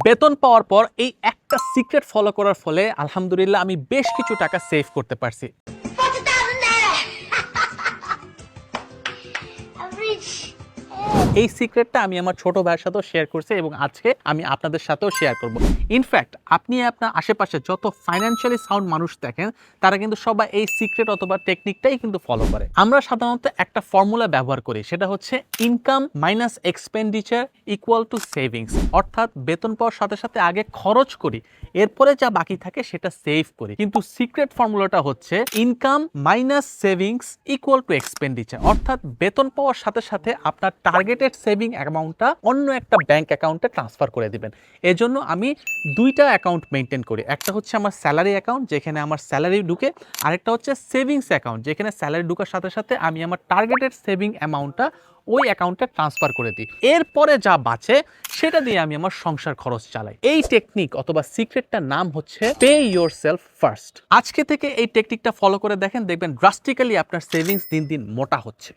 বেতন পাওয়ার পর এই একটা সিক্রেট ফলো করার ফলে আলহামদুলিল্লাহ আমি বেশ কিছু টাকা সেভ করতে পারছি। এই সিক্রেটটা আমি আমার ছোট ভাইয়ের সাথেও শেয়ার করছি এবং আজকে আমি আপনাদের সাথেও শেয়ার করব। ইনফ্যাক্ট আপনি আপনার আশেপাশে যত ফাইন্যান্সিয়ালি সাউন্ড মানুষ দেখেন তারা কিন্তু সবাই এই সিক্রেট অথবা টেকনিকটাই কিন্তু ফলো করে। আমরা সাধারণত একটা ফর্মুলা ব্যবহার করি, সেটা হচ্ছে income minus expenditure equal to savings. অর্থাৎ বেতন পাওয়ার সাথে সাথে আগে খরচ করি, এরপরে যা বাকি থাকে সেটা সেভ করি। কিন্তু সিক্রেট ফর্মুলাটা হচ্ছে income minus savings equal to expenditure. অর্থাৎ বেতন পাওয়ার সাথে সাথে আপনার টার্গেটেড সেভিং অ্যামাউন্টটা অন্য একটা ব্যাংক অ্যাকাউন্টে ট্রান্সফার করে দিবেন। এজন্য আমি দুইটা অ্যাকাউন্ট মেনটেন করি। একটা হচ্ছে আমার স্যালারি অ্যাকাউন্ট, যেখানে আমার স্যালারি ঢুকে, আরেকটা হচ্ছে সেভিংস অ্যাকাউন্ট, যেখানে স্যালারি ঢুকার সাথে সাথে আমি আমার টার্গেটেড সেভিং অ্যামাউন্টটা ওই অ্যাকাউন্টে ট্রান্সফার করে দিই। এরপরে যা বাঁচে সেটা দিয়ে আমি আমার সংসার খরচ চালাই। এই টেকনিক অথবা সিক্রেটটার নাম হচ্ছে পে ইয়োরসেলফ ফার্স্ট। আজকে থেকে এই টেকনিকটা ফলো করে দেখেন, দেখবেন ড্রাস্টিক্যালি আপনার সেভিংস দিন দিন মোটা হচ্ছে।